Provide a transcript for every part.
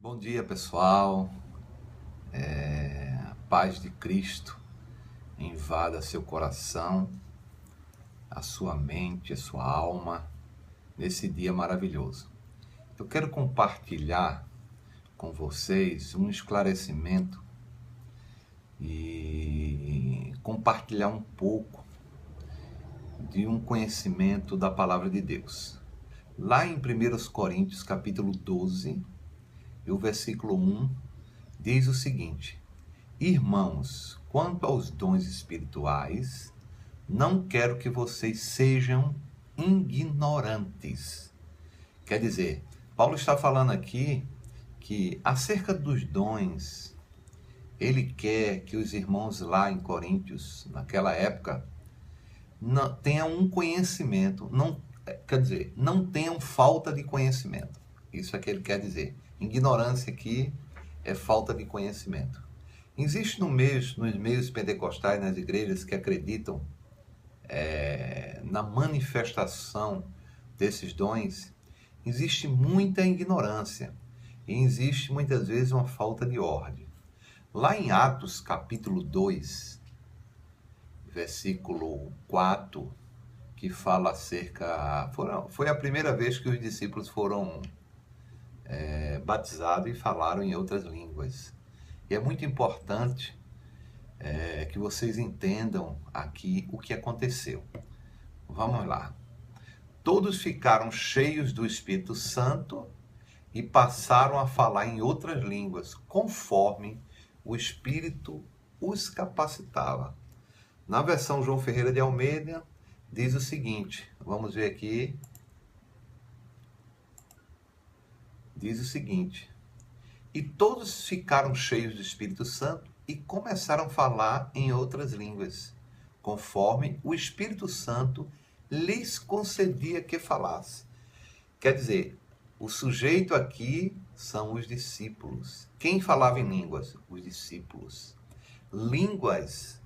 Bom dia, pessoal. A paz de Cristo invada seu coração, a sua mente, a sua alma nesse dia maravilhoso. Eu quero compartilhar com vocês um esclarecimento e compartilhar um pouco de um conhecimento da palavra de Deus. Lá em 1 Coríntios, capítulo 12, e o versículo 1 diz o seguinte: Irmãos, quanto aos dons espirituais, não quero que vocês sejam ignorantes. Quer dizer, Paulo está falando aqui que acerca dos dons, ele quer que os irmãos lá em Coríntios, naquela época, tenham um conhecimento, não tenham falta de conhecimento. Isso é que ele quer dizer. Ignorância aqui é falta de conhecimento. Existe nos meios pentecostais, nas igrejas que acreditam na manifestação desses dons, existe muita ignorância e existe muitas vezes uma falta de ordem. Lá em Atos capítulo 2, versículo 4, que fala acerca... Foi a primeira vez que os discípulos foram batizados e falaram em outras línguas. E é muito importante que vocês entendam aqui o que aconteceu. Vamos lá. Todos ficaram cheios do Espírito Santo e passaram a falar em outras línguas, conforme o Espírito os capacitava. Na versão João Ferreira de Almeida, diz o seguinte, vamos ver aqui. Diz o seguinte: E todos ficaram cheios do Espírito Santo e começaram a falar em outras línguas, conforme o Espírito Santo lhes concedia que falasse. Quer dizer, o sujeito aqui são os discípulos. Quem falava em línguas? Os discípulos. Línguas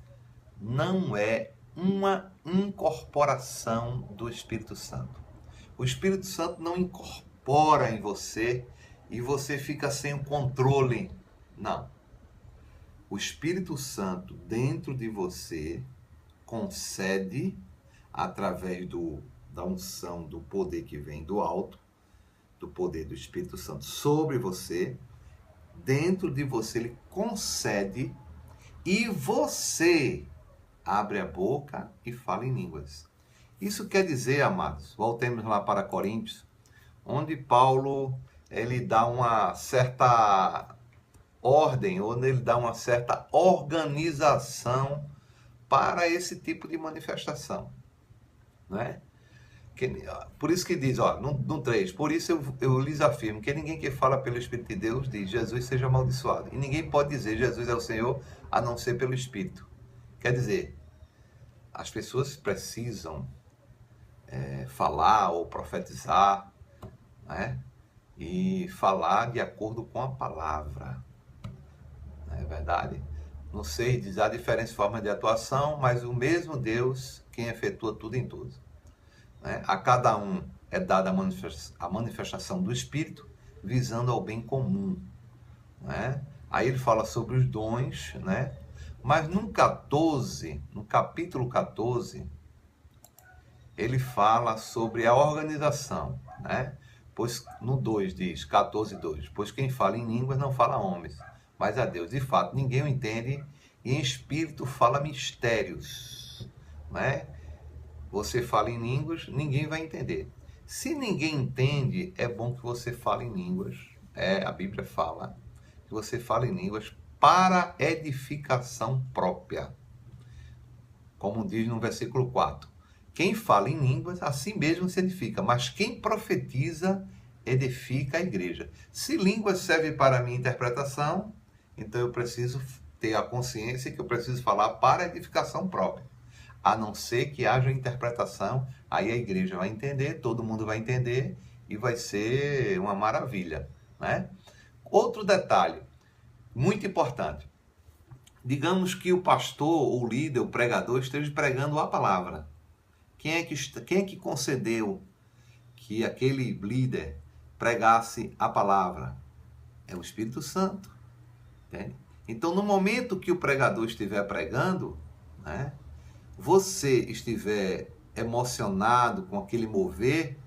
não é uma incorporação do Espírito Santo. O Espírito Santo não incorpora em você e você fica sem o controle. Não. O Espírito Santo dentro de você concede, através da unção, do poder que vem do alto, do poder do Espírito Santo sobre você, dentro de você ele concede e você abre a boca e fala em línguas. Isso quer dizer, amados, voltemos lá para Coríntios, onde Paulo ele dá uma certa ordem, onde ele dá uma certa organização para esse tipo de manifestação, né? Por isso que diz, no 3, por isso eu lhes afirmo que ninguém que fala pelo Espírito de Deus diz Jesus seja amaldiçoado. E ninguém pode dizer Jesus é o Senhor a não ser pelo Espírito. Quer dizer, as pessoas precisam falar ou profetizar, né? E falar de acordo com a palavra. Não é verdade? Não sei dizer a diferentes formas de atuação, mas o mesmo Deus quem efetua tudo em todos. Né? A cada um é dada a manifestação do Espírito visando ao bem comum. Né? Aí ele fala sobre os dons, né? Mas no capítulo 14, ele fala sobre a organização, né? Pois no 2 diz, 14:2, pois quem fala em línguas não fala a homens, mas a Deus. De fato, ninguém o entende e em espírito fala mistérios, né? Você fala em línguas, ninguém vai entender. Se ninguém entende, é bom que você fale em línguas. A Bíblia fala que você fala em línguas para edificação própria. Como diz no versículo 4. Quem fala em línguas, assim mesmo se edifica, mas quem profetiza, edifica a igreja. Se línguas serve para a minha interpretação, então eu preciso ter a consciência que eu preciso falar para edificação própria. A não ser que haja interpretação, aí a igreja vai entender, todo mundo vai entender e vai ser uma maravilha, né? Outro detalhe, muito importante. Digamos que o pastor, o líder, o pregador esteja pregando a palavra. Quem é que concedeu que aquele líder pregasse a palavra? É o Espírito Santo. Entende? Então, no momento que o pregador estiver pregando, né, você estiver emocionado com aquele mover,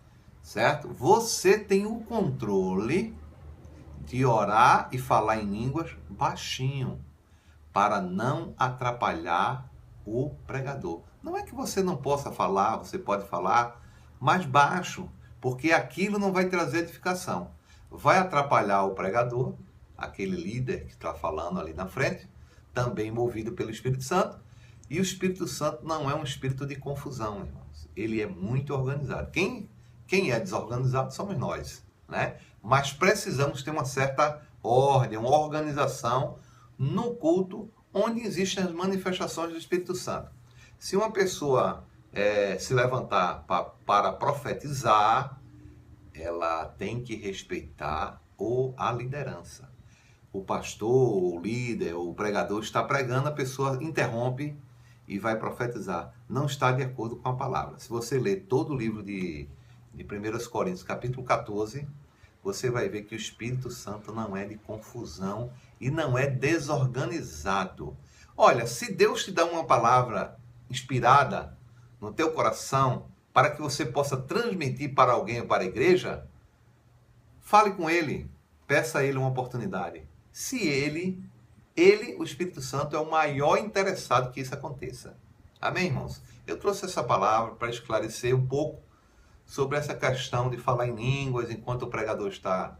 certo? Você tem o controle de orar e falar em línguas baixinho, para não atrapalhar o pregador. Não é que você não possa falar, você pode falar mais baixo, porque aquilo não vai trazer edificação. Vai atrapalhar o pregador, aquele líder que está falando ali na frente, também movido pelo Espírito Santo. E o Espírito Santo não é um espírito de confusão, irmãos. Ele é muito organizado. Quem é desorganizado somos nós, né? Mas precisamos ter uma certa ordem, uma organização no culto onde existem as manifestações do Espírito Santo. Se uma pessoa se levantar para profetizar, ela tem que respeitar a liderança. O pastor, o líder, o pregador está pregando, a pessoa interrompe e vai profetizar. Não está de acordo com a palavra. Se você ler todo o livro de 1 Coríntios, capítulo 14, você vai ver que o Espírito Santo não é de confusão e não é desorganizado. Olha, se Deus te dá uma palavra inspirada no teu coração para que você possa transmitir para alguém ou para a igreja, fale com ele, peça a ele uma oportunidade. Se ele, o Espírito Santo, é o maior interessado que isso aconteça. Amém, irmãos? Eu trouxe essa palavra para esclarecer um pouco sobre essa questão de falar em línguas enquanto o pregador está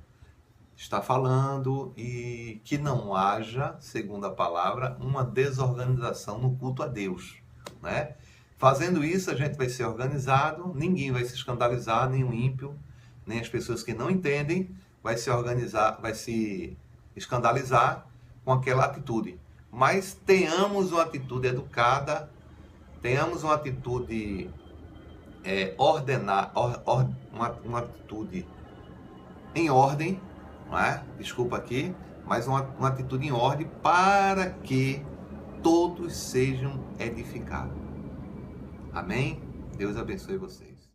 falando e que não haja, segundo a palavra, uma desorganização no culto a Deus, né? Fazendo isso, a gente vai ser organizado, ninguém vai se escandalizar, nem o ímpio, nem as pessoas que não entendem, vai se escandalizar com aquela atitude. Mas tenhamos uma atitude educada, tenhamos uma atitude uma atitude em ordem, não é? Desculpa aqui, mas uma atitude em ordem para que todos sejam edificados. Amém? Deus abençoe você.